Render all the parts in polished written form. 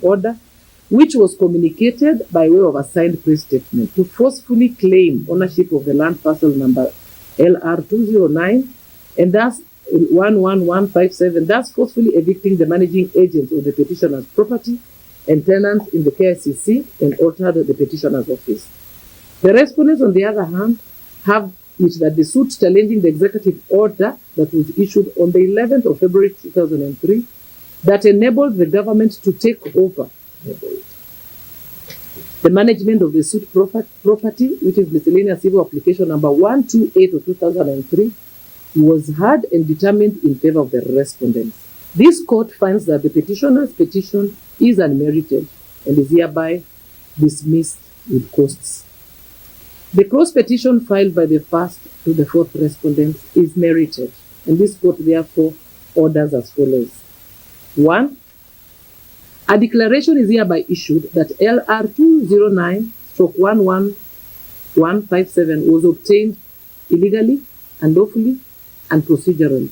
order, which was communicated by way of a signed press statement to forcefully claim ownership of the land parcel number LR 209 and thus 11157, thus forcefully evicting the managing agents of the petitioner's property and tenants in the KICC and altered the petitioner's office. The respondents, on the other hand, have it that the suit challenging the executive order that was issued on the 11th of February 2003 that enabled the government to take over the management of the suit property, which is miscellaneous civil application number 128 of 2003, was heard and determined in favor of the respondents. This court finds that the petitioner's petition is unmerited and is hereby dismissed with costs. The cross petition filed by the first to the fourth respondents is merited, and this court therefore orders as follows. 1. A declaration is hereby issued that LR 209/11157 was obtained illegally, unlawfully, and procedurally,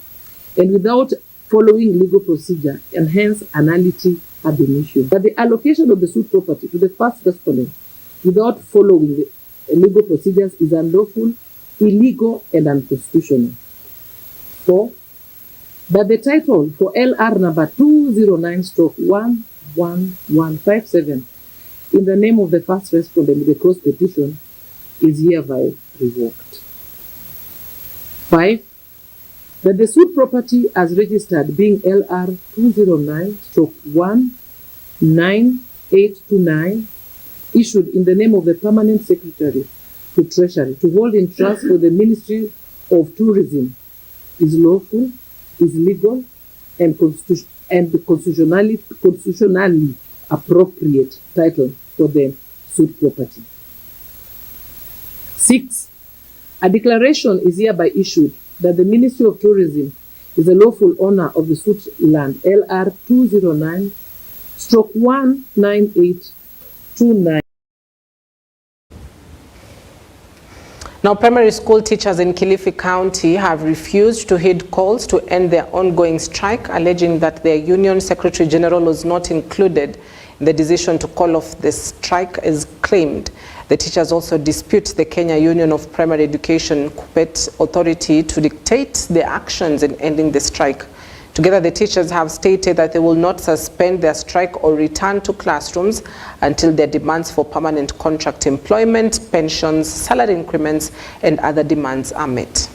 and without following legal procedure, and hence a nullity had been issued. That the allocation of the suit property to the first respondent without following the legal procedures is unlawful, illegal, and unconstitutional. 4. That the title for LR number 209/11157 in the name of the first respondent with the cross petition is hereby revoked. 5. That the suit property as registered being LR 209/19829 issued in the name of the permanent secretary to Treasury to hold in trust for the Ministry of Tourism is lawful, is legal, and constitutionally appropriate title for the suit property. 6. A declaration is hereby issued that the Ministry of Tourism is a lawful owner of the suit land LR 209/19829. Now, primary school teachers in Kilifi County have refused to heed calls to end their ongoing strike, alleging that their union secretary general was not included in the decision to call off the strike as claimed. The teachers also dispute the Kenya Union of Primary Education KUPPET authority to dictate their actions in ending the strike. Together, the teachers have stated that they will not suspend their strike or return to classrooms until their demands for permanent contract employment, pensions, salary increments, and other demands are met.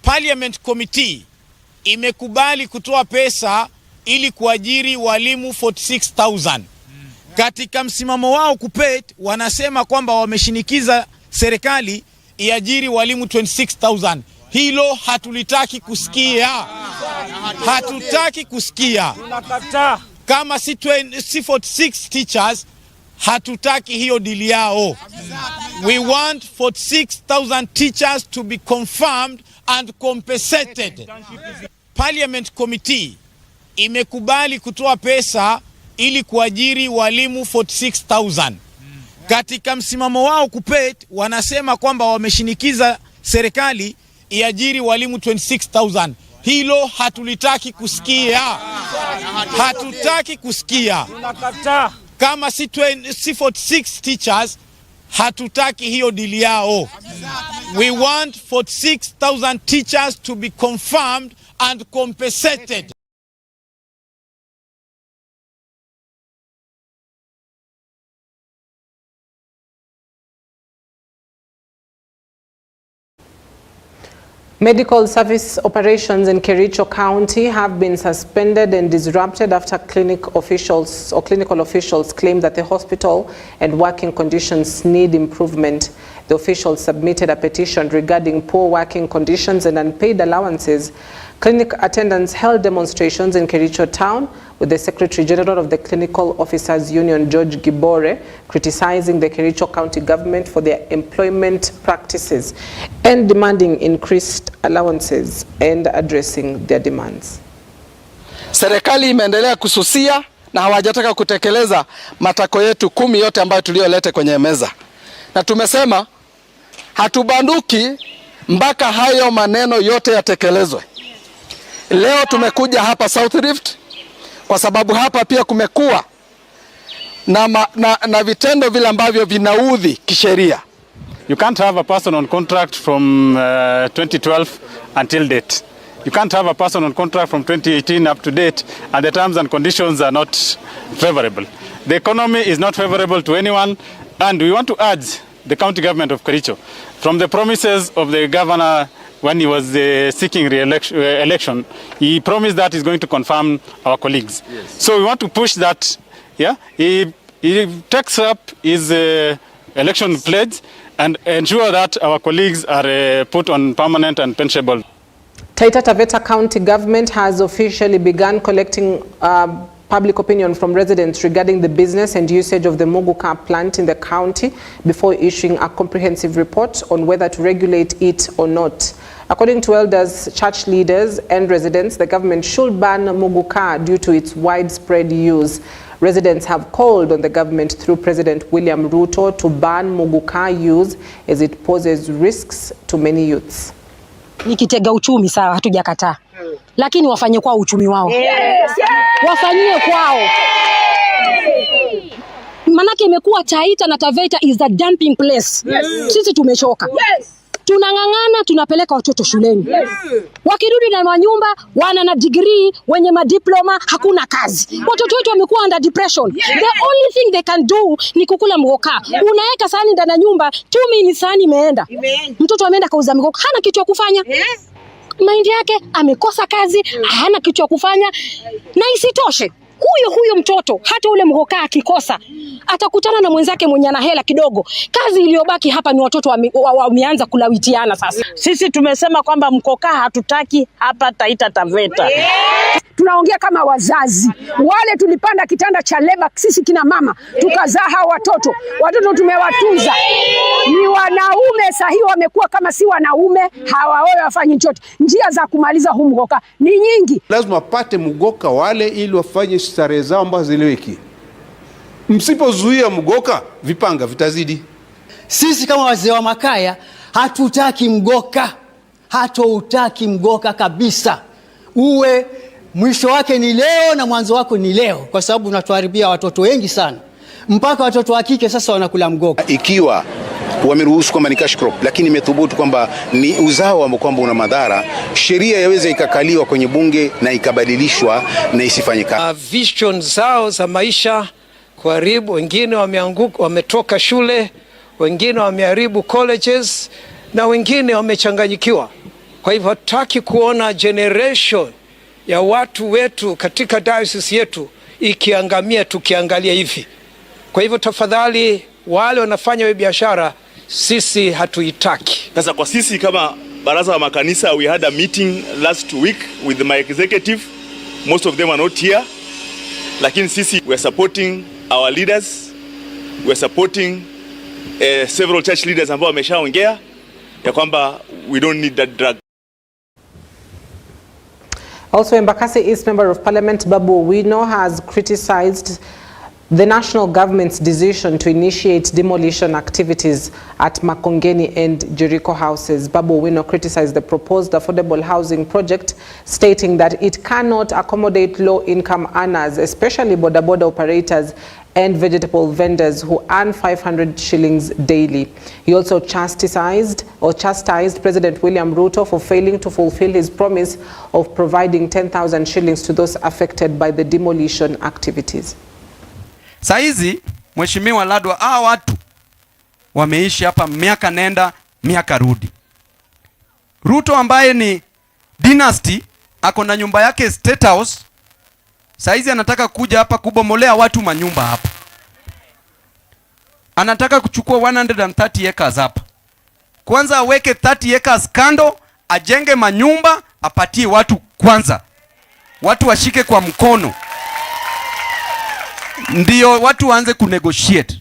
Parliament Committee imekubali kutoa pesa ili kuajiri walimu 46,000. Katika msimamo wao KUPPET wanasema kwamba wameshinikiza serikali iajiri walimu 26,000. Hilo hatulitaki kusikia. Hatutaki kusikia. Kama si 46 teachers, hatutaki hiyo dili yao. We want 46,000 teachers to be confirmed and compensated. Parliament Committee imekubali kutoa pesa ili kuajiri walimu 46,000. Katika msimamo wao KUPPET wanasema kwamba wameshinikiza serikali iajiri walimu 26,000. Hilo hatulitaki kusikia. Hatutaki kusikia. Kama si 46 teachers, hatutaki hiyo dili yao. We want 46,000 teachers to be confirmed and compensated. Medical service operations in Kericho County have been suspended and disrupted after clinical officials claim that the hospital and working conditions need improvement. The officials submitted a petition regarding poor working conditions and unpaid allowances. Clinic attendants held demonstrations in Kericho town with the Secretary General of the Clinical Officers Union, George Gibore, criticizing the Kericho County government for their employment practices and demanding increased allowances and addressing their demands. Serikali imeendelea kususia na hawajataka kutekeleza matako yetu 10 yote ambayo tulioleta kwenye meza. Na tumesema Hatubanduki mpaka hayo maneno yote yatekelezwe. Leo tumekuja hapa South Rift kwa sababu hapa pia kumekuwa na vitendo vile ambavyo vinaudhi kisheria. You can't have a person on contract from 2012 until date. You can't have a person on contract from 2018 up to date and the terms and conditions are not favorable. The economy is not favorable to anyone, and we want to urge the county government of Kericho, from the promises of the governor when he was seeking election, he promised that he's going to confirm our colleagues. Yes. So we want to push that. Yeah, he takes up his election pledge and ensure that our colleagues are put on permanent and pensionable. Taita Taveta County government has officially begun collecting public opinion from residents regarding the business and usage of the Muguka plant in the county before issuing a comprehensive report on whether to regulate it or not. According to elders, church leaders and residents, the government should ban Muguka due to its widespread use. Residents have called on the government through President William Ruto to ban Muguka use as it poses risks to many youths. Nikitega uchumi sawa, hatujakataa. Lakini wafanye kwa uchumi wao. Wafanyie kwao. Manake imekuwa Taita na Taveta is a dumping place. Sisi tumechoka. Tunang'ang'ana, tunapeleka watoto shuleni. Wakirudi na manyumba, wana na degree, wenye madiploma, hakuna kazi. Watoto wetu wamekuwa under depression. The only thing they can do ni kukula mgoka. Unaeka sahani ndani ya nyumba, 2 minutes sahani imeenda. Mtoto ameenda kauza mgoka, hana kitu ya kufanya. Mind yake amekosa kazi, hana kitu ya kufanya. Na isitoshe, huyo mtoto hata ule mgoka akikosa atakutana na mwenzake mwenye ana hela kidogo. Kazi iliyobaki hapa ni watoto wameanza kulawitiana sasa. Sisi tumesema kwamba mkoka hatutaki hapa Taita Taveta. Tunaongea kama wazazi. Wale tulipanda kitanda cha leba sisi kina mama, tukazaa hao watoto. Watoto tumewatunza. Ni wanaume sahihi wamekuwa kama si wanaume, hawaoe wafanye chochote. Njia za kumaliza huu mgoka ni nyingi. Lazima wapate mgoka wale ili wafanye starehe zao ambazo zileweki. Msipozuia mgoka, vipanga vitazidi. Sisi kama wazee wa Makaya hatutaki mgoka. Hatoutaki mgoka kabisa. Uwe mwisho wake ni leo na mwanzo wako ni leo, kwa sababu unatuharibia watoto wengi sana. Mpaka watoto wa kike sasa wanakula mgoka. Ikiwa wameruhusu kwamba ni cash crop, lakini imethubutu kwamba ni uzao ambao kwamba una madhara, sheria yaweza ikakaliwa kwenye bunge na ikabadilishwa na isifanye kazi. Vision zao za maisha kuharibu, wengine wameanguka, wametoka shule, wengine wameharibu colleges na wengine wamechanganyikiwa. Kwa hivyo hataki kuona generation ya watu wetu katika diocese yetu ikiangamia tukiangalia hivi. Kwa hivyo tafadhali, wale wanafanya biashara sisi hatuitaki. Sasa kwa sisi kama baraza la makanisa, we had a meeting last week with my executive. Most of them are not here. Lakini sisi we are supporting our leaders. We are supporting several church leaders ambao wameshaongea ya kwamba we don't need that drug. Also, Embakasi East Member of Parliament Babu Owino has criticized the national government's decision to initiate demolition activities at Makongeni and Jericho houses. Babu Owino criticized the proposed affordable housing project, stating that it cannot accommodate low-income earners, especially boda operators and vegetable vendors who earn 500 shillings daily. He also chastised President William Ruto for failing to fulfill his promise of providing 10,000 shillings to those affected by the demolition activities. Saizi Mheshimiwa Ladwa, watu wameishi hapa miaka nenda miaka rudi. Ruto ambaye ni dynasty ako na nyumba yake State House, saizi anataka kuja hapa kubomolea watu manyumba hapa. Anataka kuchukua 130 acres hapa. Kwanza aweke 30 acres kando, ajenge manyumba, apatie watu kwanza. Watu washike kwa mkono. Ndio watu waanze kunegotiate.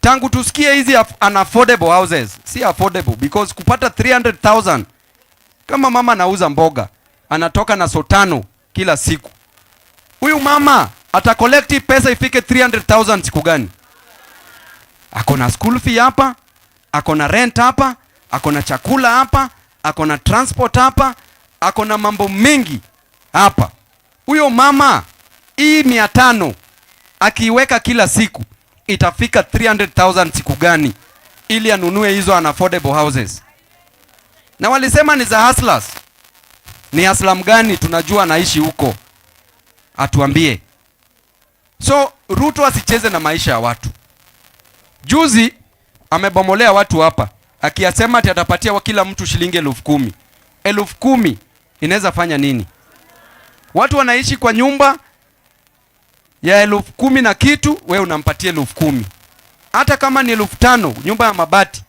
Tangu tusikie hizi unaffordable houses, si affordable because kupata 300,000 kama mama anauza mboga, anatoka na sotano kila siku. Huyu mama atakolekti pesa ifike 300,000 siku gani? Ako na school fee hapa, Akona rent hapa, akona chakula hapa, akona transport hapa, akona mambo mengi hapa. Huyo mama hii 500 akiweka kila siku itafika 300,000 siku gani ili anunue hizo unaffordable houses? Na walisema ni za hustlers. Ni hustler gani tunajua anaishi huko? Atuambie. So Ruto asicheze na maisha ya watu. Juzi amebomolea watu hapa akiyasema ati atapatia wa kila mtu shilingi 10,000. 10,000 inaweza fanya nini? Watu wanaishi kwa nyumba ya 10,000 na kitu, wewe unampatia 10,000. Hata kama ni 5,000 nyumba ya mabati,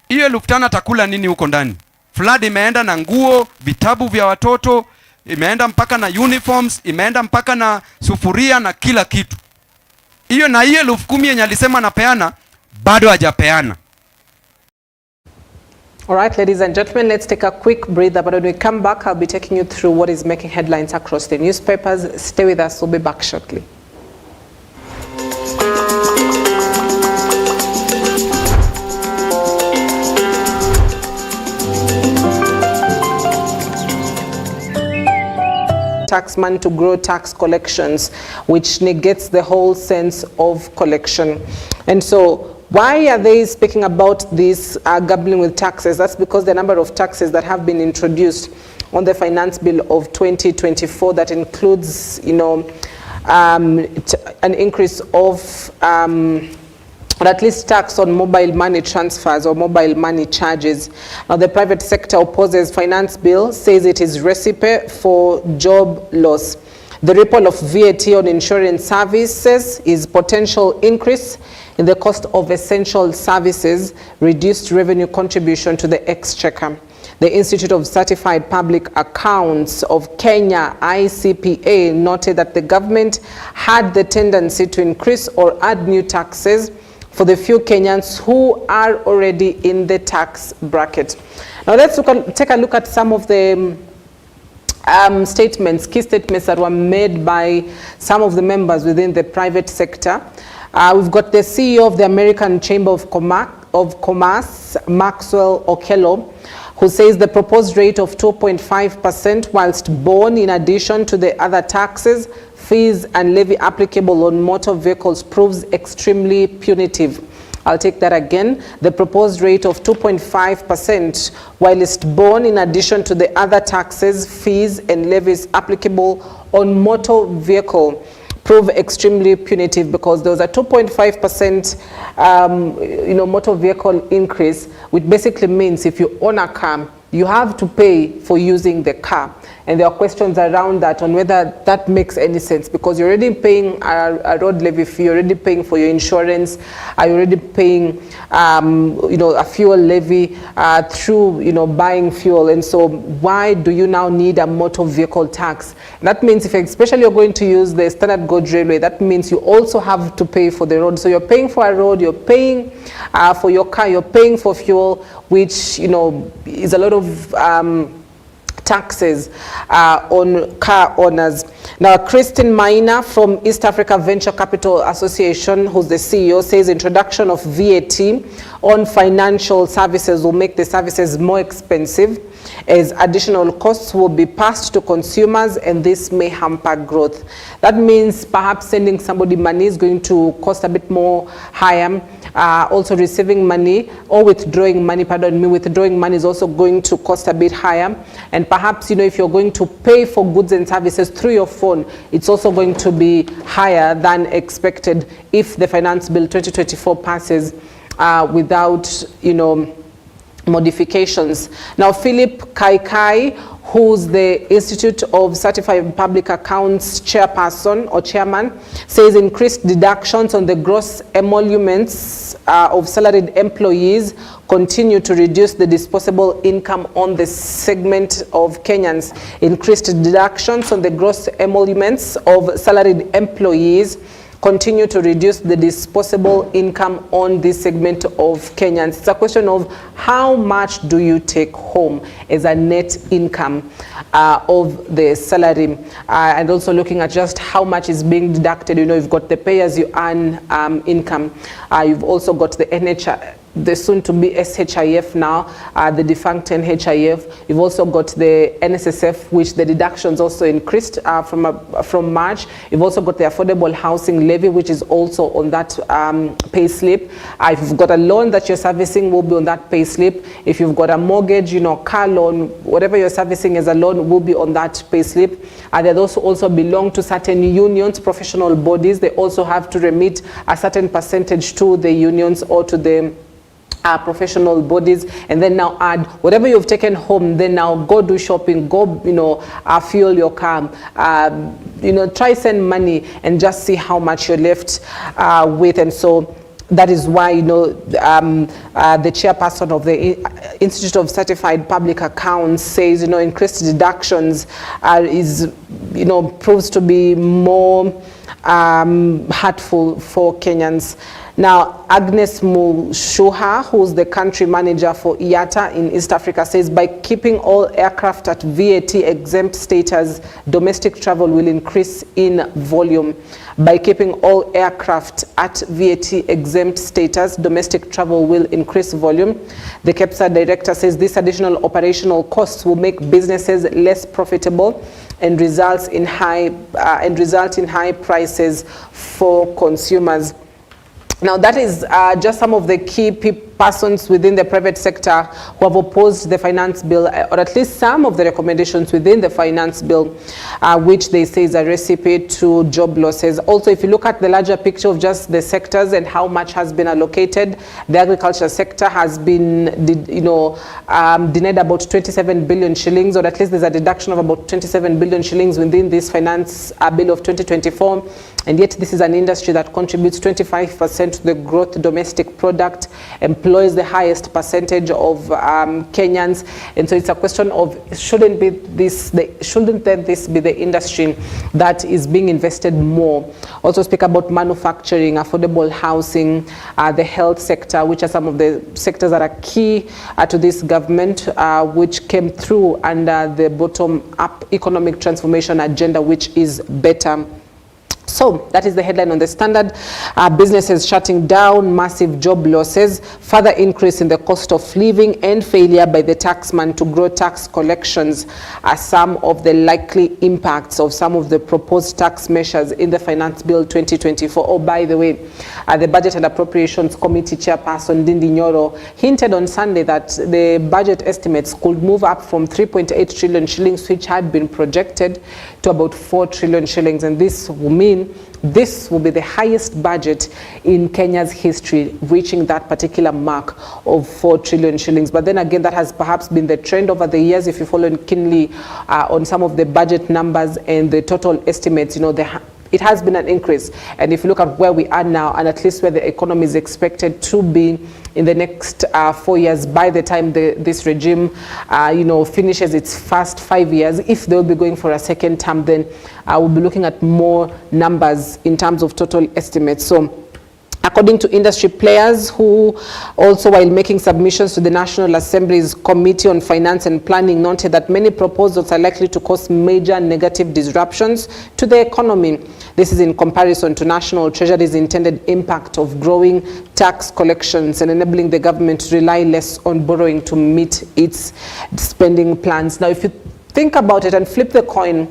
hiyo 5,000 atakula nini huko ndani? Flood imeenda na nguo, vitabu vya watoto, imeenda mpaka na uniforms, imeenda mpaka na sufuria na kila kitu. Hiyo na hiyo 10,000 yenye alisema anapeana bado hajapeana. All right, ladies and gentlemen, let's take a quick breather. But when we come back, I'll be taking you through what is making headlines across the newspapers. Stay with us. We'll be back shortly. Tax money to grow tax collections, which negates the whole sense of collection. And so why are they speaking about this gambling with taxes? That's because the number of taxes that have been introduced on the finance bill of 2024 that includes, an increase of or at least tax on mobile money transfers or mobile money charges. Now, the private sector opposes finance bill, says it is recipe for job loss. The ripple of VAT on insurance services is potential increase in the cost of essential services, reduced revenue contribution to the exchequer. The Institute of Certified Public Accounts of Kenya, ICPA, noted that the government had the tendency to increase or add new taxes for the few Kenyans who are already in the tax bracket. Now let's take a look at some of the statements, key statements that were made by some of the members within the private sector. We've got the CEO of the American Chamber of Commerce, Maxwell Okello, who says the proposed rate of 2.5% whilst borne in addition to the other taxes, fees and levy applicable on motor vehicles proves extremely punitive. I'll take that again. The proposed rate of 2.5% whilst borne in addition to the other taxes, fees and levies applicable on motor vehicle prove extremely punitive, because there was a 2.5% motor vehicle increase, which basically means if you own a car, you have to pay for using the car. And there are questions around that on whether that makes any sense, because you're already paying a road levy fee, you're already paying for your insurance, you're already paying a fuel levy through buying fuel. And so why do you now need a motor vehicle tax? That means if especially you're going to use the standard gauge railway, that means you also have to pay for the road. So you're paying for a road, you're paying for your car, you're paying for fuel, which is a lot of taxes on car owners. Now, Christine Maina from East Africa Venture Capital Association, who's the CEO, says introduction of VAT on financial services will make the services more expensive, as additional costs will be passed to consumers, and this may hamper growth. That means perhaps sending somebody money is going to cost a bit more higher. Also receiving money or withdrawing money, withdrawing money is also going to cost a bit higher. And perhaps, if you're going to pay for goods and services through your phone, it's also going to be higher than expected if the Finance Bill 2024 passes without, modifications. Now, Philip Kaikai, who's the Institute of Certified Public Accounts chairperson or chairman, says increased deductions on the gross emoluments of salaried employees continue to reduce the disposable income on the segment of Kenyans. Increased deductions on the gross emoluments of salaried employees continue to reduce the disposable income on this segment of Kenyans. It's a question of how much do you take home as a net income of the salary, and also looking at just how much is being deducted. You've got the pay as you earn income. You've also got the the soon-to-be SHIF now, the defunct NHIF. You've also got the NSSF, which the deductions also increased from March. You've also got the affordable housing levy, which is also on that pay slip. If you've got a loan that you're servicing, will be on that pay slip. If you've got a mortgage, you know, car loan, whatever you're servicing as a loan will be on that pay slip. They also belong to certain unions, professional bodies. They also have to remit a certain percentage to the unions or to the professional bodies, and then now add whatever you've taken home. Then now go do shopping, go, you know, fuel your car, you know, try send money and just see how much you're left with. And so that is why, you know, the chairperson of the Institute of Certified Public Accounts says, you know, increased deductions is, you know, proves to be more hurtful for Kenyans. Now, Agnes Mushuha, who's the country manager for IATA in East Africa, says by keeping all aircraft at VAT exempt status, domestic travel will increase in volume. By keeping all aircraft at VAT exempt status, domestic travel will increase volume. The KEPSA director says this additional operational costs will make businesses less profitable and result in high prices for consumers. Now, that is just some of the key persons within the private sector who have opposed the finance bill, or at least some of the recommendations within the finance bill, which they say is a recipe to job losses. Also, if you look at the larger picture of just the sectors and how much has been allocated, the agriculture sector has been, denied about 27 billion shillings, or at least there's a deduction of about 27 billion shillings within this finance bill of 2024. And yet this is an industry that contributes 25% to the gross domestic product, employs the highest percentage of Kenyans. And so it's a question of, shouldn't this be the industry that is being invested more? Also speak about manufacturing, affordable housing, the health sector, which are some of the sectors that are key to this government, which came through under the bottom-up economic transformation agenda, which is better. So that is the headline on the Standard. Businesses shutting down, massive job losses, further increase in the cost of living, and failure by the taxman to grow tax collections are some of the likely impacts of some of the proposed tax measures in the Finance Bill 2024. Oh, by the way, the Budget and Appropriations Committee Chairperson Ndindi Nyoro hinted on Sunday that the budget estimates could move up from 3.8 trillion shillings, which had been projected, to about 4 trillion shillings. And this will mean this will be the highest budget in Kenya's history, reaching that particular mark of 4 trillion shillings. But then again, that has perhaps been the trend over the years. If you follow keenly on some of the budget numbers and the total estimates, you know, it has been an increase. And if you look at where we are now, and at least where the economy is expected to be in the next 4 years, by the time this regime, finishes its first 5 years, if they'll be going for a second term, then we'll be looking at more numbers in terms of total estimates. So, according to industry players who also, while making submissions to the National Assembly's Committee on Finance and Planning, noted that many proposals are likely to cause major negative disruptions to the economy. This is in comparison to National Treasury's intended impact of growing tax collections and enabling the government to rely less on borrowing to meet its spending plans. Now, if you think about it and flip the coin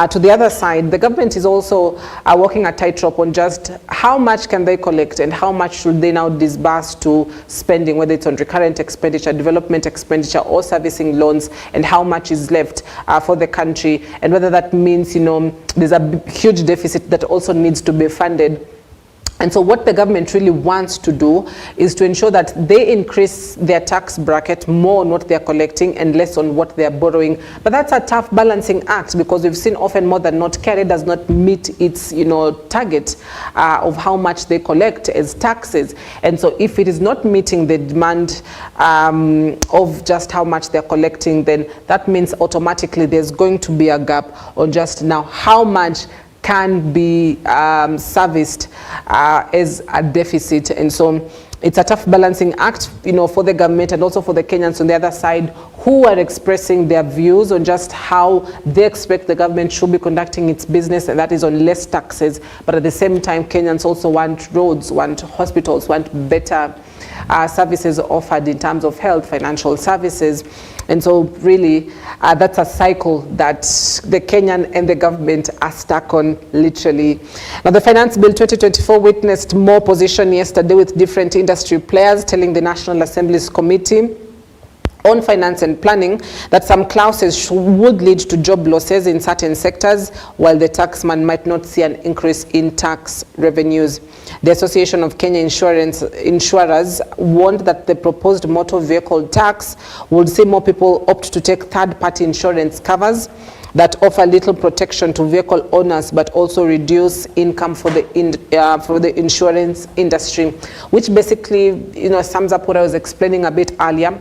to the other side, the government is also working a tightrope on just how much can they collect and how much should they now disburse to spending, whether it's on recurrent expenditure, development expenditure, or servicing loans, and how much is left for the country, and whether that means, there's a huge deficit that also needs to be funded. And so what the government really wants to do is to ensure that they increase their tax bracket more on what they're collecting and less on what they're borrowing. But that's a tough balancing act, because we've seen often more than not, Kenya does not meet its target of how much they collect as taxes. And so if it is not meeting the demand of just how much they're collecting, then that means automatically there's going to be a gap on just now how much can be serviced as a deficit. And so it's a tough balancing act, for the government and also for the Kenyans on the other side, who are expressing their views on just how they expect the government should be conducting its business, and that is on less taxes. But at the same time, Kenyans also want roads, want hospitals, want better services offered in terms of health, financial services. And so really, that's a cycle that the Kenyan and the government are stuck on, literally. Now, the Finance Bill 2024 witnessed more opposition yesterday, with different industry players telling the National Assembly's Committee on Finance and Planning that some clauses would lead to job losses in certain sectors, while the taxman might not see an increase in tax revenues. The Association of Kenya Insurers warned that the proposed motor vehicle tax would see more people opt to take third-party insurance covers that offer little protection to vehicle owners, but also reduce income for the insurance industry, which basically, sums up what I was explaining a bit earlier.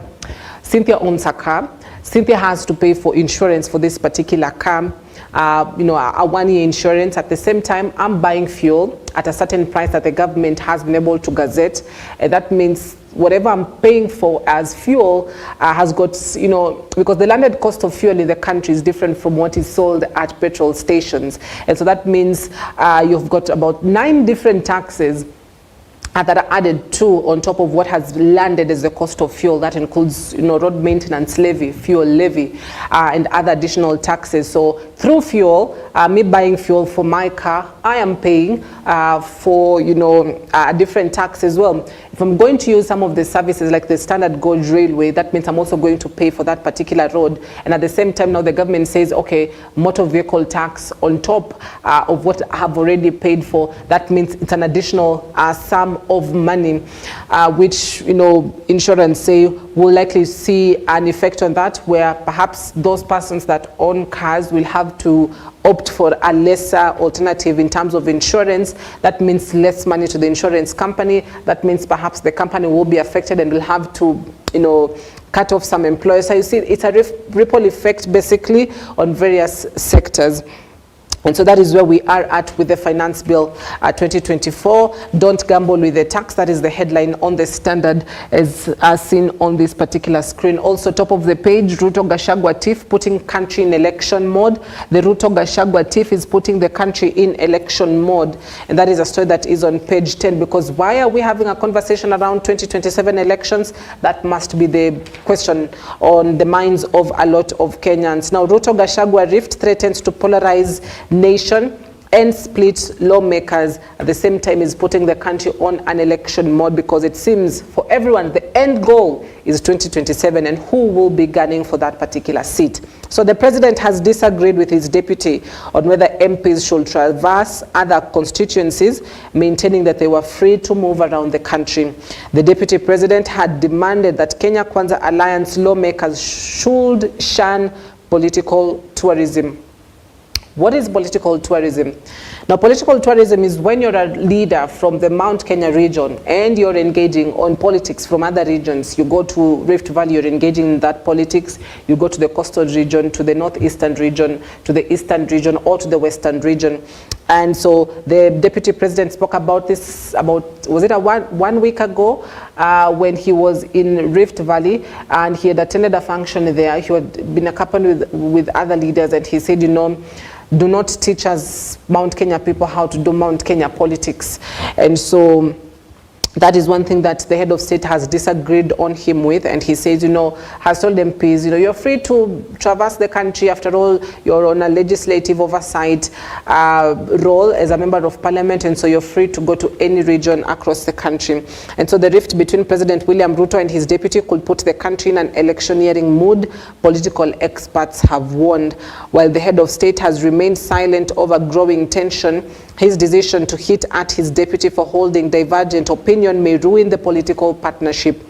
Cynthia owns a car. Cynthia has to pay for insurance for this particular car, a one-year insurance. At the same time, I'm buying fuel at a certain price that the government has been able to gazette. And that means whatever I'm paying for as fuel has got, because the landed cost of fuel in the country is different from what is sold at petrol stations. And so that means you've got about 9 different taxes that are added to on top of what has landed as the cost of fuel. That includes, road maintenance levy, fuel levy, and other additional taxes. So through fuel, me buying fuel for my car, I am paying for, a different tax as well. If I'm going to use some of the services like the Standard Gauge Railway, that means I'm also going to pay for that particular road. And at the same time, now the government says, okay, motor vehicle tax on top of what I have already paid for. That means it's an additional sum of money, which, insurance say will likely see an effect on that, where perhaps those persons that own cars will have to opt for a lesser alternative in terms of insurance. That means less money to the insurance company. That means perhaps the company will be affected and will have to, cut off some employees. So you see, it's a ripple effect basically on various sectors. And so that is where we are at with the Finance Bill 2024. Don't gamble with the tax. That is the headline on the Standard, as seen on this particular screen. Also, top of the page, Ruto Gachagua TIF putting country in election mode. The Ruto Gachagua TIF is putting the country in election mode. And that is a story that is on page 10, because why are we having a conversation around 2027 elections? That must be the question on the minds of a lot of Kenyans. Now, Ruto Gachagua rift threatens to polarize nation and split lawmakers. At the same time, is putting the country on an election mode, because it seems for everyone the end goal is 2027 and who will be gunning for that particular seat. So the president has disagreed with his deputy on whether MPs should traverse other constituencies, maintaining that they were free to move around the country. The deputy president had demanded that Kenya Kwanza Alliance lawmakers should shun political tourism. What is political tourism? Now, political tourism is when you're a leader from the Mount Kenya region and you're engaging on politics from other regions. You go to Rift Valley, you're engaging in that politics. You go to the coastal region, to the northeastern region, to the eastern region, or to the western region. And so the deputy president spoke about this was it one week ago when he was in Rift Valley, and he had attended a function there. He had been accompanied with other leaders, and he said, do not teach us Mount Kenya people how to do Mount Kenya politics. And so that is one thing that the head of state has disagreed on him with, and he says, has told MPs, you're free to traverse the country. After all, you're on a legislative oversight role as a member of parliament, and so you're free to go to any region across the country. And so the rift between President William Ruto and his deputy could put the country in an electioneering mood, political experts have warned. While the head of state has remained silent over growing tension, his decision to hit at his deputy for holding divergent opinion may ruin the political partnership.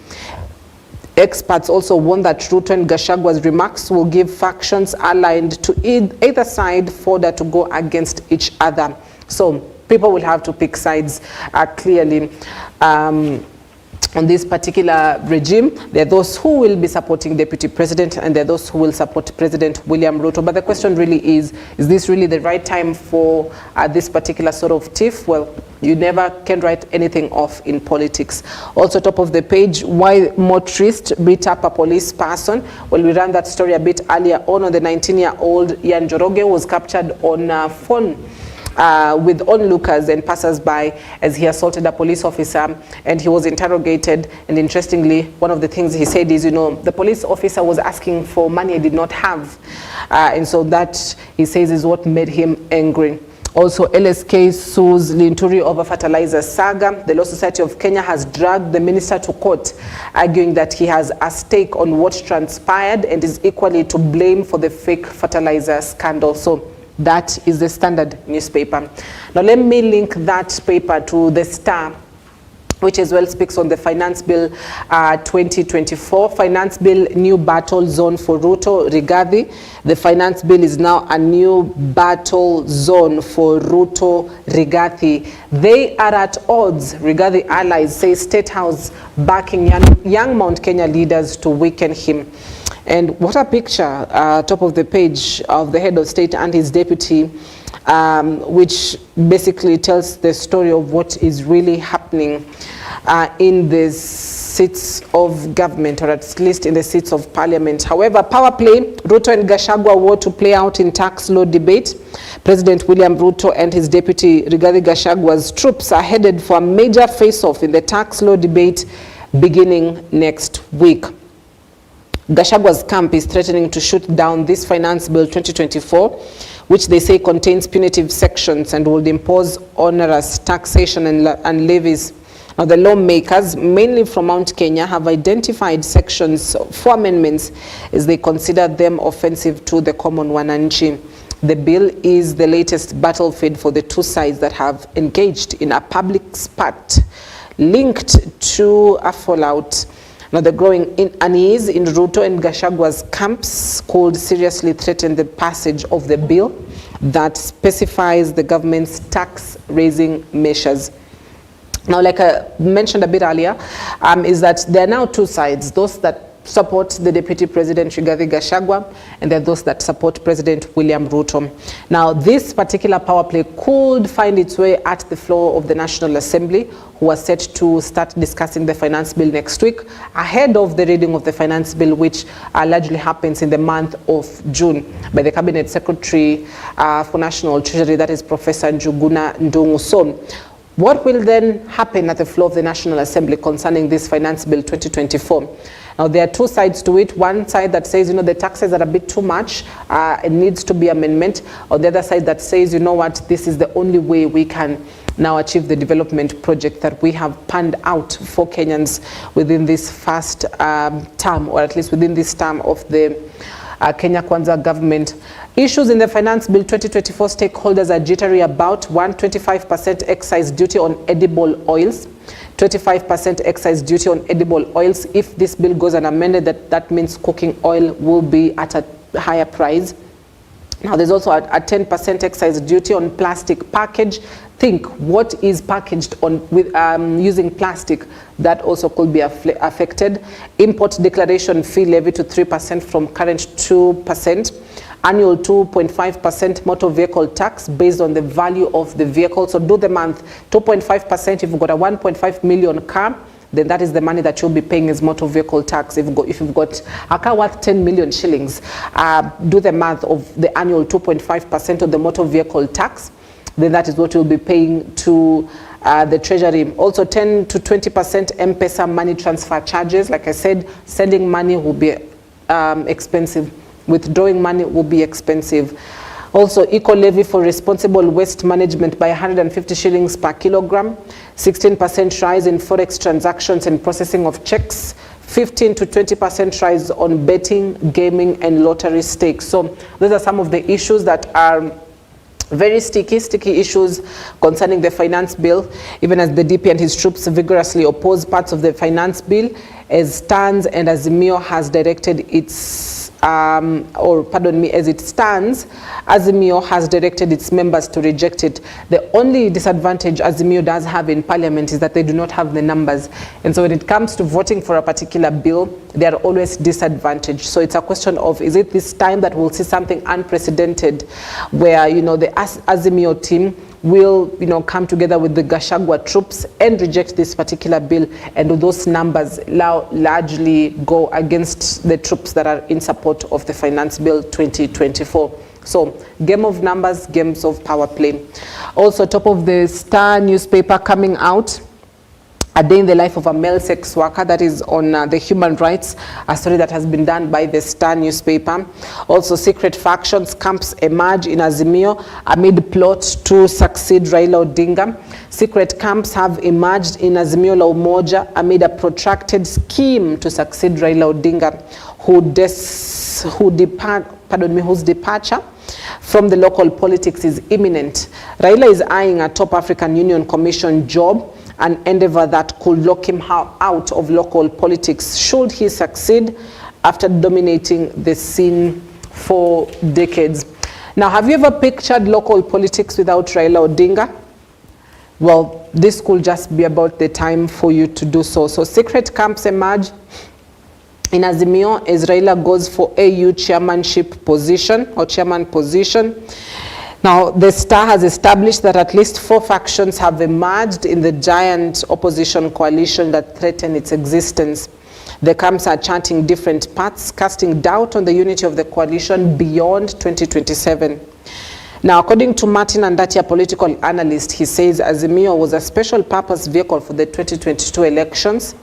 Experts also warn that Ruto and Gashagua's remarks will give factions aligned to either side fodder to go against each other. So people will have to pick sides clearly. On this particular regime, there are those who will be supporting Deputy President and there are those who will support President William Ruto. But the question really is this really the right time for this particular sort of tiff? Well, you never can write anything off in politics. Also, top of the page, why motorist beat up a police person? Well, we ran that story a bit earlier on the 19-year-old Ian Njoroge was captured on phone with onlookers and passers-by as he assaulted a police officer, and he was interrogated. And interestingly, one of the things he said is, the police officer was asking for money I did not have. And so that, he says, is what made him angry. Also, LSK sues Linturi over fertilizer saga. The Law Society of Kenya has dragged the minister to court, arguing that he has a stake on what transpired and is equally to blame for the fake fertilizer scandal. So that is the Standard newspaper. Now let me link that paper to the Star, which as well speaks on the Finance Bill 2024. Finance Bill, new battle zone for Ruto, Rigathi. The Finance Bill is now a new battle zone for Ruto, Rigathi. They are at odds, Rigathi allies say State House backing young Mount Kenya leaders to weaken him. And what a picture, top of the page, of the head of state and his deputy, which basically tells the story of what is really happening in the seats of government, or at least in the seats of parliament. However, power play, Ruto and Gachagua war to play out in tax law debate. President William Ruto and his deputy Rigathi Gachagua's troops are headed for a major face-off in the tax law debate beginning next week. Gachagua's camp is threatening to shoot down this Finance Bill 2024, which they say contains punitive sections and will impose onerous taxation and levies. Now, the lawmakers, mainly from Mount Kenya, have identified sections for amendments as they consider them offensive to the common wananchi. The bill is the latest battlefield for the two sides that have engaged in a public spat linked to a fallout. Now, the growing unease in Ruto and Gachagua's camps could seriously threaten the passage of the bill that specifies the government's tax-raising measures. Now, like I mentioned a bit earlier, is that there are now two sides, those that support the Deputy President Rigathi Gachagua, and there are those that support President William Ruto. Now, this particular power play could find its way at the floor of the National Assembly, who are set to start discussing the Finance Bill next week, ahead of the reading of the Finance Bill, which largely happens in the month of June by the Cabinet Secretary for National Treasury, that is Professor Njuguna Ndung'u. So, what will then happen at the floor of the National Assembly concerning this Finance Bill 2024? Now, there are two sides to it. One side that says, the taxes are a bit too much, it needs to be amendment. Or the other side that says, this is the only way we can now achieve the development project that we have panned out for Kenyans within this first term, or at least within this term of the Kenya Kwanza government. Issues in the Finance Bill 2024 stakeholders are jittery about: 25% excise duty on edible oils, 25% excise duty on edible oils. If this bill goes unamended, that means cooking oil will be at a higher price. Now, there's also a 10% excise duty on plastic package. Think what is packaged on with using plastic, that also could be affected. Import declaration fee levy to 3% from current 2%. Annual 2.5% motor vehicle tax based on the value of the vehicle. So do the math. 2.5%, if you've got a 1.5 million car, then that is the money that you'll be paying as motor vehicle tax. If you've got a car worth 10 million shillings, do the math of the annual 2.5% of the motor vehicle tax, then that is what you'll be paying to the Treasury. Also, 10 to 20% M-Pesa money transfer charges. Like I said, sending money will be expensive. Withdrawing money will be expensive. Also, eco-levy for responsible waste management by 150 shillings per kilogram, 16% rise in forex transactions and processing of checks, 15 to 20% rise on betting, gaming, and lottery stakes. So those are some of the issues that are very sticky issues concerning the finance bill, even as the DP and his troops vigorously oppose parts of the finance bill, as stands and Azimio has directed its as it stands, Azimio has directed its members to reject it. The only disadvantage Azimio does have in parliament is that they do not have the numbers. And so when it comes to voting for a particular bill, they are always disadvantaged. So it's a question of, is it this time that we'll see something unprecedented where, the Azimio team will, come together with the Gachagua troops and reject this particular bill, and those numbers largely go against the troops that are in support of the Finance Bill 2024. So, game of numbers, games of power play. Also, top of the Star newspaper coming out, A Day in the Life of a Male Sex Worker, that is on the human rights, a story that has been done by the Star newspaper. Also, secret factions camps emerge in Azimio amid plot to succeed Raila Odinga. Secret camps have emerged in Azimio La Umoja amid a protracted scheme to succeed Raila Odinga, whose departure from the local politics is imminent. Raila is eyeing a top African Union Commission job, an endeavor that could lock him out of local politics should he succeed after dominating the scene for decades. Now, have you ever pictured local politics without Raila Odinga? Well, this could just be about the time for you to do so. So secret camps emerge in Azimio as Raila goes for AU chairmanship position or chairman position. Now, the Star has established that at least 4 factions have emerged in the giant opposition coalition that threaten its existence. The camps are chanting different paths, casting doubt on the unity of the coalition beyond 2027. Now, according to Martin Andati, a political analyst, he says Azimio was a special purpose vehicle for the 2022 elections.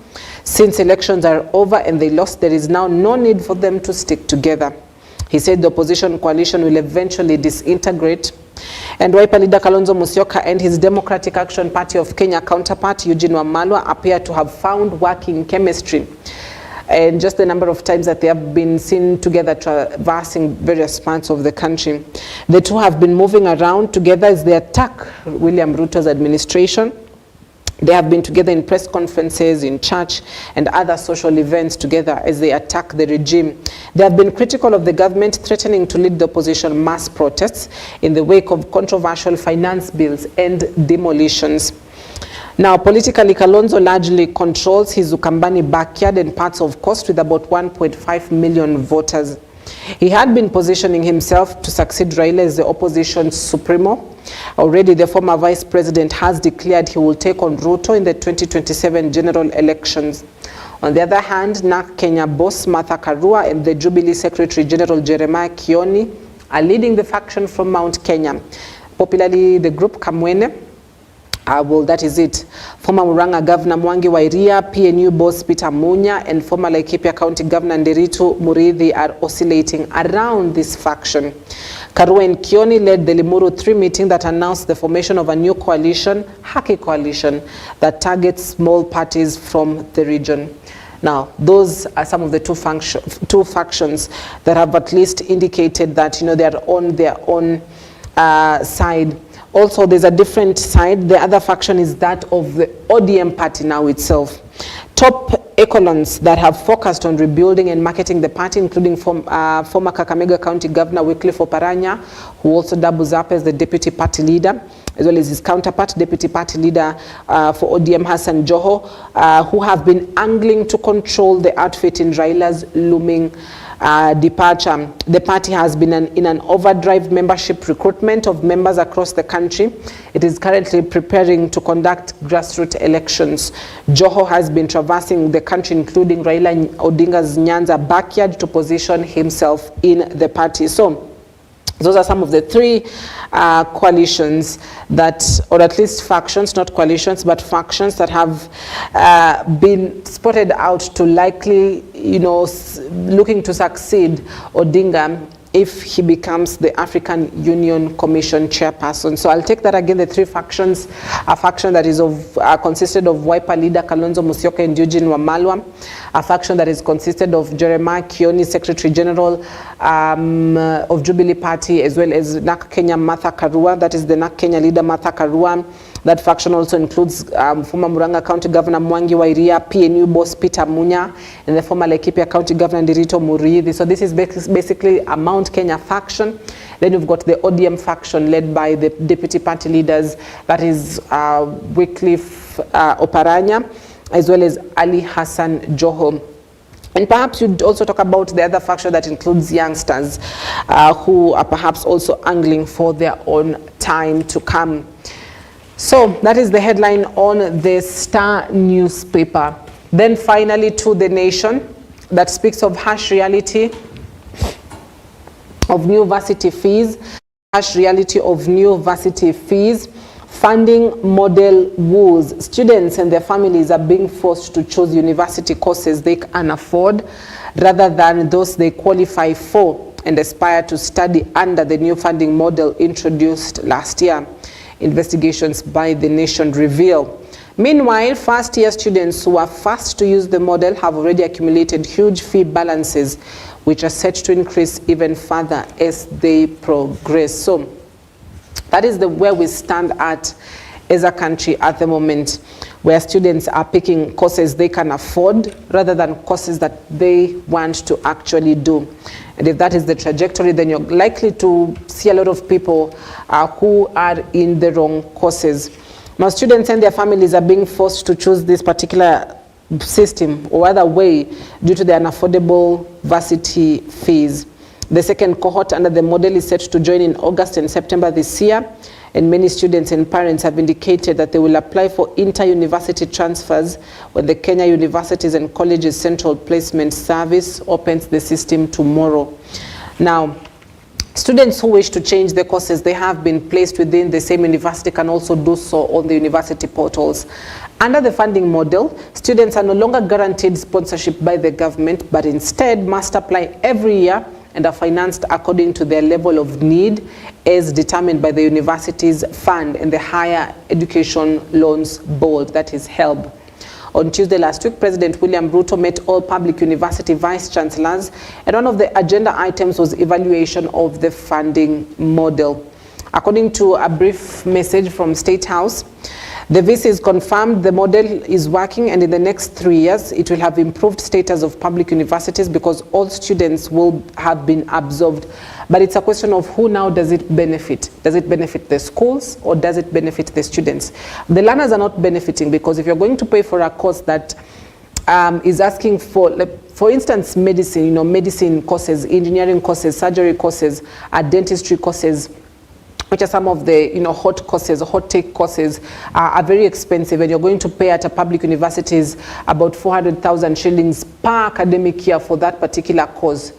Since elections are over and they lost, there is now no need for them to stick together. He said the opposition coalition will eventually disintegrate. And Wiper leader Kalonzo Musyoka and his Democratic Action Party of Kenya counterpart Eugene Wamalwa appear to have found working chemistry. And just the number of times that they have been seen together traversing various parts of the country. The two have been moving around together as they attack William Ruto's administration. They have been together in press conferences, in church, and other social events together as they attack the regime. They have been critical of the government, threatening to lead the opposition mass protests in the wake of controversial finance bills and demolitions. Now, politically, Kalonzo largely controls his Ukambani backyard and parts of Coast with about 1.5 million voters. He had been positioning himself to succeed Raila as the opposition's supremo. Already, the former vice president has declared he will take on Ruto in the 2027 general elections. On the other hand, NARC Kenya boss Martha Karua and the Jubilee Secretary General Jeremiah Kioni are leading the faction from Mount Kenya, popularly the group Kamwene. Well, that is it. Former Murang'a Governor Mwangi wa Iria, PNU boss Peter Munya, and former Laikipia County Governor Nderitu Muriithi are oscillating around this faction. Karua and Kioni led the Limuru 3 meeting that announced the formation of a new coalition, Haki Coalition, that targets small parties from the region. Now, those are some of the two factions that have at least indicated that, you know, they are on their own side. Also, there's a different side. The other faction is that of the ODM party now itself. Top echelons that have focused on rebuilding and marketing the party, including former Kakamega County Governor Wycliffe Oparanya, who also doubles up as the deputy party leader, as well as his counterpart, deputy party leader for ODM Hassan Joho, who have been angling to control the outfit in Raila's looming departure. The party has been in an overdrive membership recruitment of members across the country. It is currently preparing to conduct grassroots elections. Joho has been traversing the country, including Raila Odinga's Nyanza backyard, to position himself in the party. So those are some of the 3 coalitions that, or at least factions, not coalitions, but factions that have been spotted out to likely, you know, looking to succeed Odinga if he becomes the African Union Commission chairperson. So I'll take that again, the 3 factions. A faction that is consisted of Wiper leader Kalonzo Musyoka and Eugene Wamalwa. A faction that is consisted of Jeremiah Kioni, Secretary General of Jubilee Party, as well as NARC Kenya Martha Karua, that is the NARC Kenya leader Martha Karua. That faction also includes former Murang'a County Governor Mwangi wa Iria, PNU boss Peter Munya, and the former Laikipia County Governor Nderitu Muriithi. So this is basically a Mount Kenya faction. Then you've got the ODM faction led by the deputy party leaders, that is Wycliffe Oparanya, as well as Ali Hassan Joho. And perhaps you'd also talk about the other faction that includes youngsters who are perhaps also angling for their own time to come. So that is the headline on the Star newspaper. Then finally to The Nation, that speaks of harsh reality. of new varsity fees, harsh reality of new varsity fees, funding model woes. Students and their families are being forced to choose university courses they can afford rather than those they qualify for and aspire to study under the new funding model introduced last year. Investigations by The Nation reveal. Meanwhile, first-year students who are first to use the model have already accumulated huge fee balances, which are set to increase even further as they progress. So that is where we stand at as a country at the moment, where students are picking courses they can afford rather than courses that they want to actually do. And if that is the trajectory, then you're likely to see a lot of people who are in the wrong courses. Now, students and their families are being forced to choose this particular system or other way due to the unaffordable varsity fees. The second cohort under the model is set to join in August and September this year, and many students and parents have indicated that they will apply for inter-university transfers when the Kenya Universities and Colleges Central Placement Service opens the system tomorrow. Now, students who wish to change the courses they have been placed within the same university can also do so on the university portals. Under the funding model, students are no longer guaranteed sponsorship by the government, but instead must apply every year and are financed according to their level of need as determined by the university's fund and the Higher Education Loans Board, that is HELB. On Tuesday last week, President William Ruto met all public university vice-chancellors, and one of the agenda items was evaluation of the funding model. According to a brief message from State House, the VCs confirmed the model is working, and in the next 3 years, it will have improved status of public universities because all students will have been absorbed. But it's a question of who now does it benefit? Does it benefit the schools or does it benefit the students? The learners are not benefiting because if you're going to pay for a course that is asking for, like, for instance, medicine, medicine courses, engineering courses, surgery courses, dentistry courses, which are some of the hot courses, hot take courses, are very expensive, and you're going to pay at a public universities about 400,000 shillings per academic year for that particular course.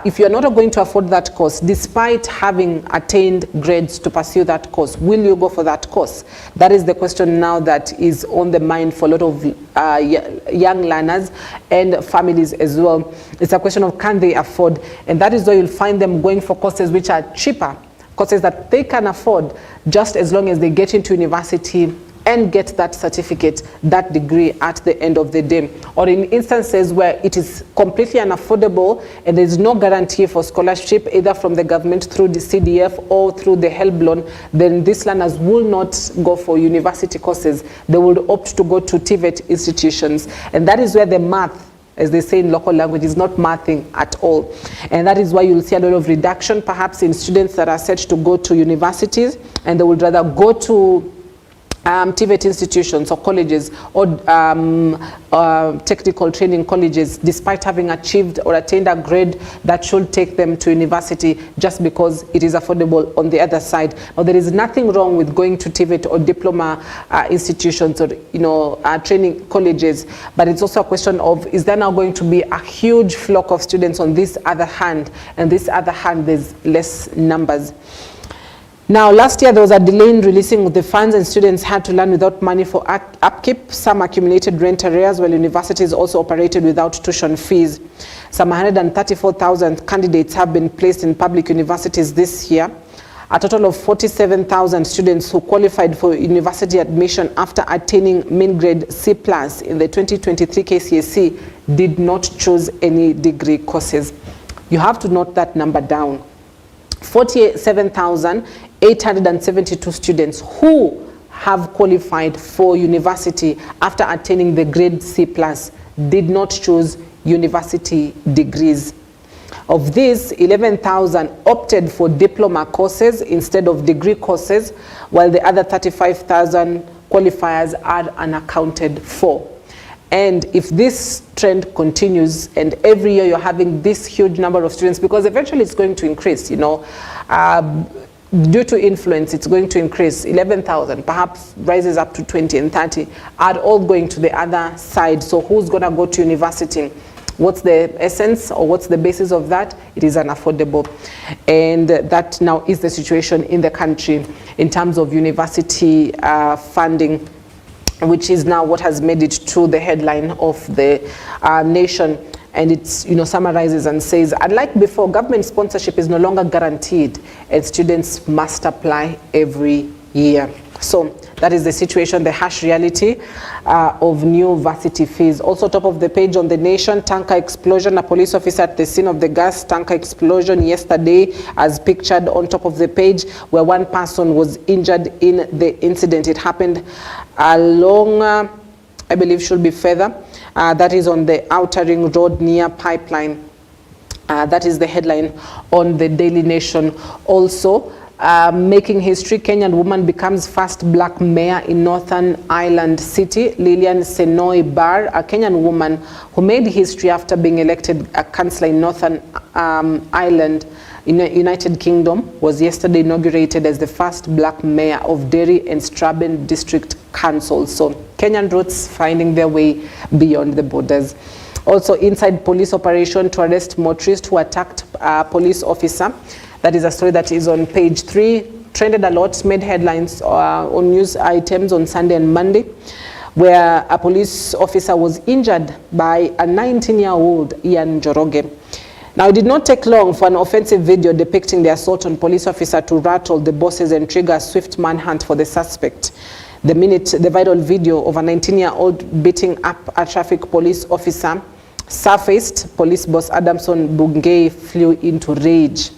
If you're not going to afford that course, despite having attained grades to pursue that course, will you go for that course? That is the question now that is on the mind for a lot of young learners and families as well. It's a question of can they afford, and that is why you'll find them going for courses which are cheaper, courses that they can afford, just as long as they get into university and get that certificate, that degree at the end of the day. Or in instances where it is completely unaffordable and there is no guarantee for scholarship, either from the government through the CDF or through the HELB loan, then these learners will not go for university courses. They will opt to go to TVET institutions. And that is where the math, as they say in local language, is not mathing at all. And that is why you'll see a lot of reduction perhaps in students that are set to go to universities, and they would rather go to TVET institutions or colleges or technical training colleges, despite having achieved or attained a grade that should take them to university, just because it is affordable on the other side. Now, there is nothing wrong with going to TVET or diploma institutions or training colleges, but it's also a question of, is there now going to be a huge flock of students on this other hand, and this other hand there's less numbers. Now, last year there was a delay in releasing the funds, and students had to learn without money for upkeep. Some accumulated rent arrears, while universities also operated without tuition fees. Some 134,000 candidates have been placed in public universities this year. A total of 47,000 students who qualified for university admission after attaining mean grade C+ in the 2023 KCSE did not choose any degree courses. You have to note that number down. 47,872 students who have qualified for university after attaining the grade C+ did not choose university degrees. Of these, 11,000 opted for diploma courses instead of degree courses, while the other 35,000 qualifiers are unaccounted for. And if this trend continues, and every year you're having this huge number of students, because eventually it's going to increase, due to influence, it's going to increase. 11,000, perhaps rises up to 20 and 30, are all going to the other side. So who's going to go to university? What's the essence or what's the basis of that? It is unaffordable. And that now is the situation in the country in terms of university funding, which is now what has made it to the headline of the nation. And it's, you know, summarizes and says, unlike before, government sponsorship is no longer guaranteed and students must apply every year. So that is the situation, the harsh reality of new varsity fees. Also top of the page on the nation, tanker explosion, a police officer at the scene of the gas tanker explosion yesterday, as pictured on top of the page, where one person was injured in the incident. It happened along, I believe should be further. That is on the Outer Ring Road near Pipeline. That is the headline on the Daily Nation. Also, making history, Kenyan woman becomes first black mayor in Northern Ireland City. Lillian Senoi Barr, a Kenyan woman who made history after being elected a councillor in Northern Ireland, in the United Kingdom, was yesterday inaugurated as the first black mayor of Derry and Strabane District Council. So Kenyan roots finding their way beyond the borders. Also, inside police operation to arrest motorist who attacked a police officer. That is a story that is on page 3, trended a lot, made headlines on news items on Sunday and Monday, where a police officer was injured by a 19-year-old Ian Njoroge. Now, it did not take long for an offensive video depicting the assault on police officer to rattle the bosses and trigger a swift manhunt for the suspect. The viral video of a 19-year-old beating up a traffic police officer surfaced. Police boss Adamson Bungei flew into rage.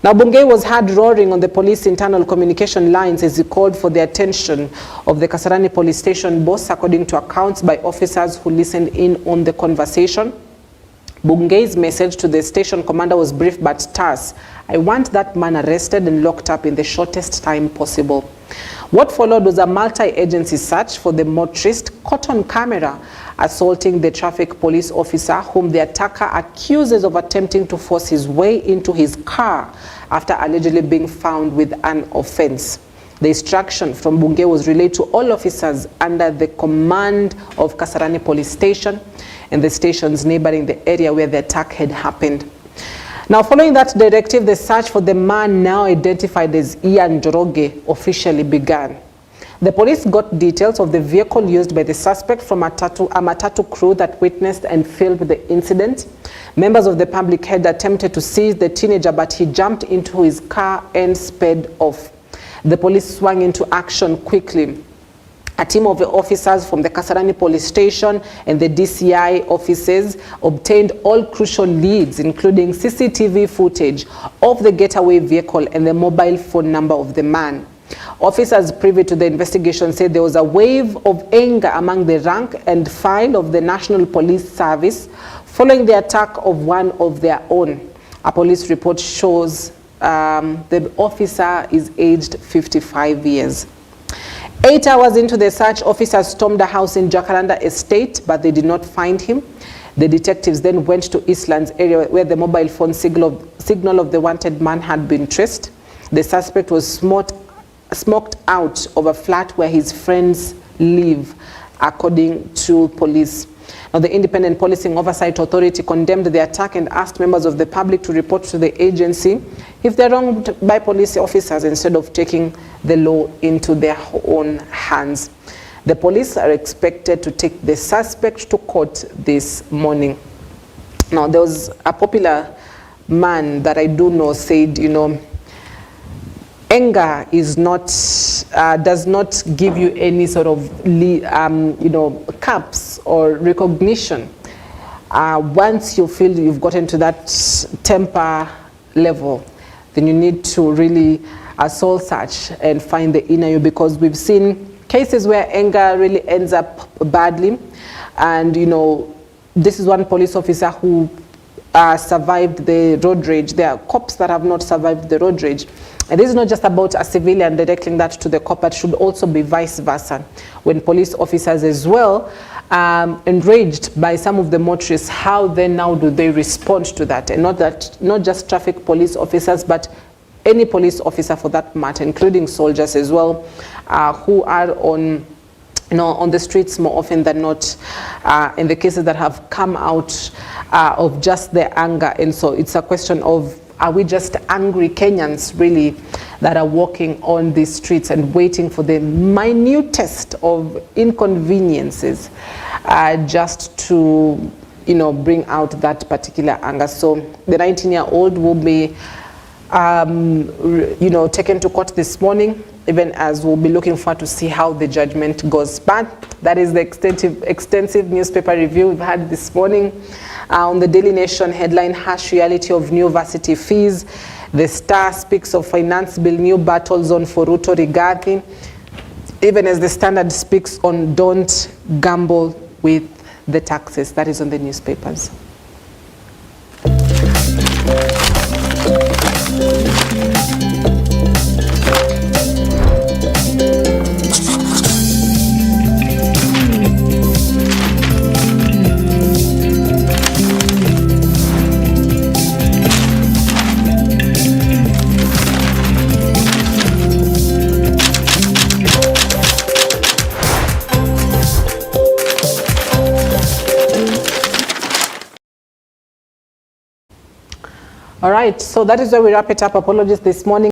Now, Bungei was heard roaring on the police internal communication lines as he called for the attention of the Kasarani police station boss, according to accounts by officers who listened in on the conversation. Bungei's message to the station commander was brief but terse. I want that man arrested and locked up in the shortest time possible. What followed was a multi-agency search for the motorist caught on camera assaulting the traffic police officer, whom the attacker accuses of attempting to force his way into his car after allegedly being found with an offense. The instruction from Bungei was relayed to all officers under the command of Kasarani police station and the stations neighboring the area where the attack had happened. Now, following that directive, the search for the man now identified as Ian Njoroge officially began. The police got details of the vehicle used by the suspect from a matatu crew that witnessed and filmed the incident. Members of the public had attempted to seize the teenager, but he jumped into his car and sped off. The police swung into action quickly. A team of officers from the Kasarani police station and the DCI offices obtained all crucial leads, including CCTV footage of the getaway vehicle and the mobile phone number of the man. Officers privy to the investigation said there was a wave of anger among the rank and file of the National Police Service following the attack of one of their own. A police report shows the officer is aged 55 years. 8 hours into the search, officers stormed a house in Jacaranda Estate, but they did not find him. The detectives then went to Eastlands area where the mobile phone signal of the wanted man had been traced. The suspect was smoked out of a flat where his friends live, according to police. Now, the Independent Policing Oversight Authority condemned the attack and asked members of the public to report to the agency if they're wronged by police officers instead of taking the law into their own hands. The police are expected to take the suspect to court this morning. Now, there was a popular man that I do know said, you know, anger is not, does not give you any sort of, you know, caps or recognition. Once you feel you've gotten to that temper level, then you need to really soul search and find the inner you, because we've seen cases where anger really ends up badly. And, you know, this is one police officer who survived the road rage. There are cops that have not survived the road rage. And this is not just about a civilian directing that to the cop, but should also be vice versa. When police officers as well enraged by some of the motorists, how then now do they respond to that? And not just traffic police officers, but any police officer for that matter, including soldiers as well, who are on on the streets more often than not, in the cases that have come out of just their anger. And so it's a question of, are we just angry Kenyans really that are walking on these streets and waiting for the minutest of inconveniences just to, bring out that particular anger? So the 19-year-old will be, taken to court this morning, even as we'll be looking forward to see how the judgment goes. But that is the extensive newspaper review we've had this morning. On the Daily Nation headline, harsh reality of new varsity fees. The Star speaks of finance bill, new battle zone for Ruto Rigathi. Even as the Standard speaks on don't gamble with the taxes. That is on the newspapers. All right, so that is where we wrap it up. Apologies this morning.